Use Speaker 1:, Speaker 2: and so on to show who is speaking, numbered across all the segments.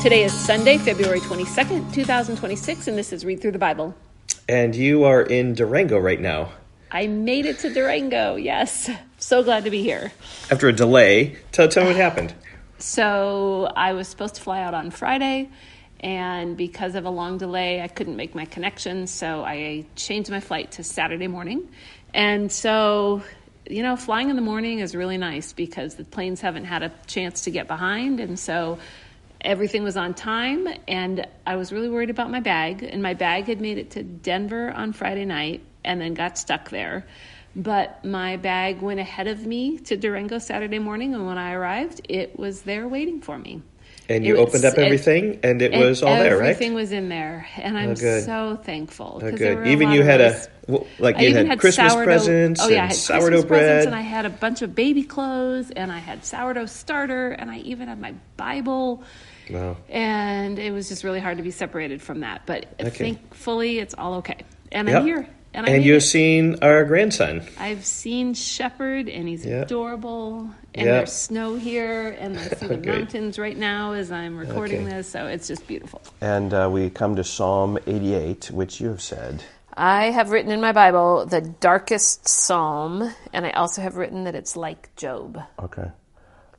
Speaker 1: Today is Sunday, February 22nd, 2026, and this is Read Through the Bible.
Speaker 2: And you are in Durango right now.
Speaker 1: I made it to Durango, yes. So glad to be here.
Speaker 2: After a delay, tell me what happened.
Speaker 1: So I was supposed to fly out on Friday, and because of a long delay, I couldn't make my connection, so I changed my flight to Saturday morning. And so, flying in the morning is really nice because the planes haven't had a chance to get behind, and so everything was on time, and I was really worried about my bag, and my bag had made it to Denver on Friday night and then got stuck there. But my bag went ahead of me to Durango Saturday morning, and when I arrived, it was there waiting for me.
Speaker 2: And you opened up everything, and it was all there, right?
Speaker 1: Everything was in there, and I'm so thankful.
Speaker 2: Oh, good. Even you had you had Christmas presents and
Speaker 1: I had
Speaker 2: sourdough
Speaker 1: Christmas
Speaker 2: bread.
Speaker 1: Presents, and I had a bunch of baby clothes, and I had sourdough starter, and I even had my Bible.
Speaker 2: Wow. And
Speaker 1: it was just really hard to be separated from that. But thankfully, it's all okay. And
Speaker 2: I'm
Speaker 1: here.
Speaker 2: And you've seen our grandson.
Speaker 1: I've seen Shepherd, and he's adorable. And there's snow here, and I see the mountains right now as I'm recording this, so it's just beautiful.
Speaker 2: And we come to Psalm 88, which you have said.
Speaker 1: I have written in my Bible the darkest psalm, and I also have written that it's like Job.
Speaker 2: Okay.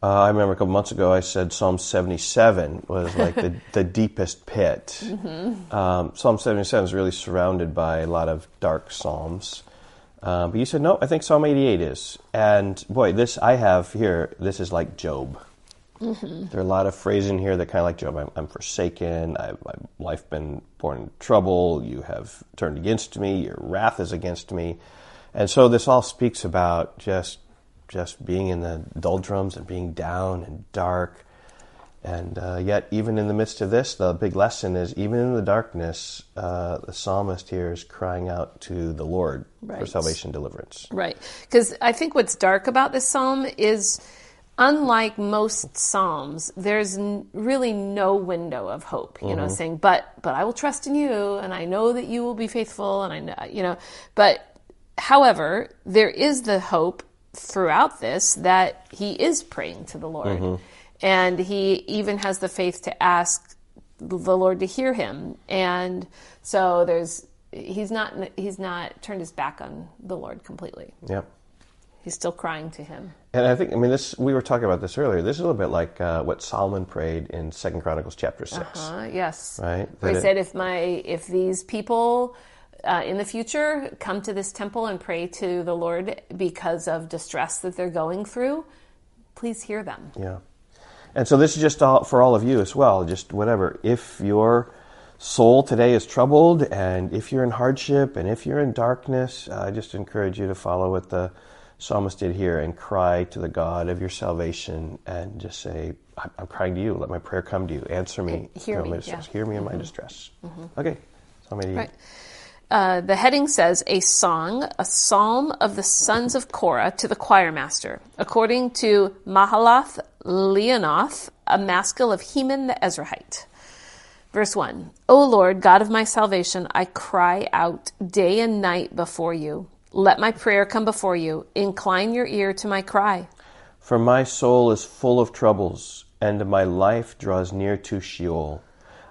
Speaker 2: I remember a couple months ago I said Psalm 77 was like the deepest pit. Mm-hmm. Psalm 77 is really surrounded by a lot of dark psalms. But you said, no, I think Psalm 88 is. And boy, this I have here, this is like Job. Mm-hmm. There are a lot of phrases in here that kind of like Job. I'm forsaken. My life been born in trouble. You have turned against me. Your wrath is against me. And so this all speaks about just being in the doldrums and being down and dark. And yet, even in the midst of this, the big lesson is, even in the darkness, the psalmist here is crying out to the Lord for salvation and deliverance.
Speaker 1: Right. Because I think what's dark about this psalm is, unlike most psalms, there's really no window of hope, saying, but I will trust in you, and I know that you will be faithful, and I know, but however, there is the hope throughout this that he is praying to the Lord. Mm-hmm. And he even has the faith to ask the Lord to hear him. And so he's not turned his back on the Lord completely.
Speaker 2: Yep.
Speaker 1: He's still crying to him.
Speaker 2: And I think, we were talking about this earlier. This is a little bit like what Solomon prayed in 2 Chronicles chapter 6.
Speaker 1: Yes.
Speaker 2: Right?
Speaker 1: Where he said, if these people in the future come to this temple and pray to the Lord because of distress that they're going through, please hear them.
Speaker 2: Yeah. And so this is just for all of you as well, just whatever. If your soul today is troubled, and if you're in hardship, and if you're in darkness, I just encourage you to follow what the psalmist did here and cry to the God of your salvation and just say, I'm crying to you. Let my prayer come to you. Answer me.
Speaker 1: Hear me.
Speaker 2: Hear me in my distress. Mm-hmm. Okay. Psalm 88.
Speaker 1: Right. The heading says, a psalm of the sons of Korah to the choir master, according to Mahalath Leonoth, a maskil of Heman the Ezrahite. Verse 1, O Lord, God of my salvation, I cry out day and night before you. Let my prayer come before you. Incline your ear to my cry.
Speaker 2: For my soul is full of troubles, and my life draws near to Sheol.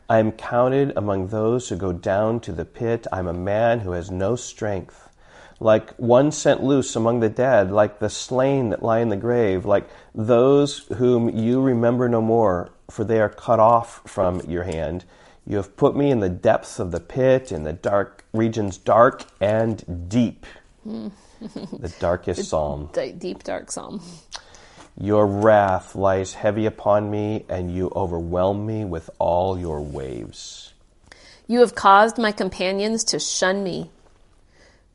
Speaker 2: I am counted among those who go down to the pit. I am a man who has no strength. Like one sent loose among the dead, like the slain that lie in the grave, like those whom you remember no more, for they are cut off from your hand. You have put me in the depths of the pit, in the dark regions, dark and deep. The darkest psalm.
Speaker 1: Deep, dark psalm.
Speaker 2: Your wrath lies heavy upon me, and you overwhelm me with all your waves.
Speaker 1: You have caused my companions to shun me.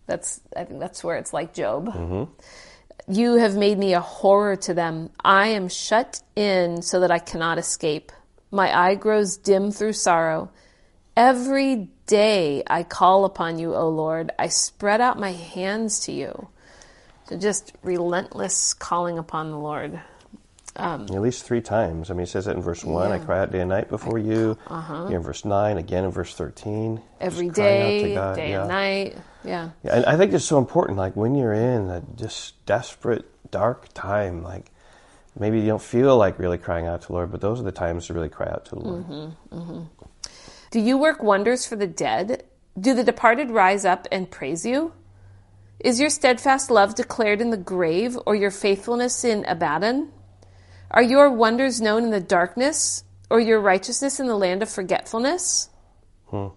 Speaker 1: I think that's where it's like Job. Mm-hmm. You have made me a horror to them. I am shut in so that I cannot escape. My eye grows dim through sorrow. Every day I call upon you, O Lord. I spread out my hands to you. So just relentless calling upon the Lord.
Speaker 2: At least 3 times. He says it in verse 1, I cry out day and night before you. Here in verse 9, again in verse 13.
Speaker 1: Every day, day and night. Yeah.
Speaker 2: And I think it's so important, like when you're in a just desperate, dark time, like maybe you don't feel like really crying out to the Lord, but those are the times to really cry out to the Lord.
Speaker 1: Do you work wonders for the dead? Do the departed rise up and praise you? Is your steadfast love declared in the grave, or your faithfulness in Abaddon? Are your wonders known in the darkness, or your righteousness in the land of forgetfulness?
Speaker 2: You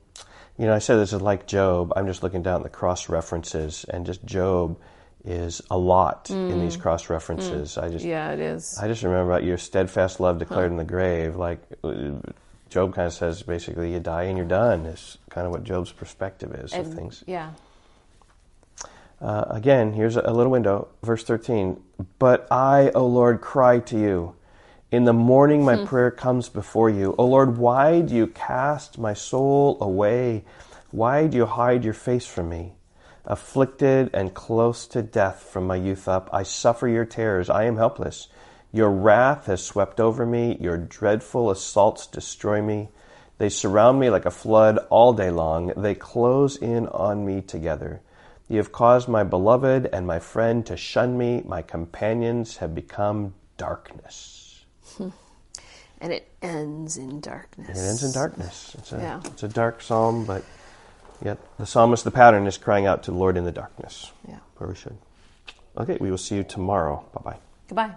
Speaker 2: know, I said this is like Job. I'm just looking down at the cross references, and just Job is a lot in these cross references.
Speaker 1: Yeah, it is.
Speaker 2: I just remember about your steadfast love declared in the grave. Like Job kind of says, basically, you die and you're done. Is kind of what Job's perspective is of things.
Speaker 1: Yeah.
Speaker 2: Again, here's a little window. Verse 13. But I, O Lord, cry to you. In the morning my prayer comes before you. O Lord, why do you cast my soul away? Why do you hide your face from me? Afflicted and close to death from my youth up, I suffer your terrors. I am helpless. Your wrath has swept over me. Your dreadful assaults destroy me. They surround me like a flood all day long. They close in on me together. You have caused my beloved and my friend to shun me. My companions have become darkness.
Speaker 1: And it ends in darkness.
Speaker 2: It ends in darkness.
Speaker 1: Yeah.
Speaker 2: It's a dark psalm, but yet the psalmist, the pattern is crying out to the Lord in the darkness.
Speaker 1: Yeah.
Speaker 2: Where we should. Okay, we will see you tomorrow. Bye-bye.
Speaker 1: Goodbye.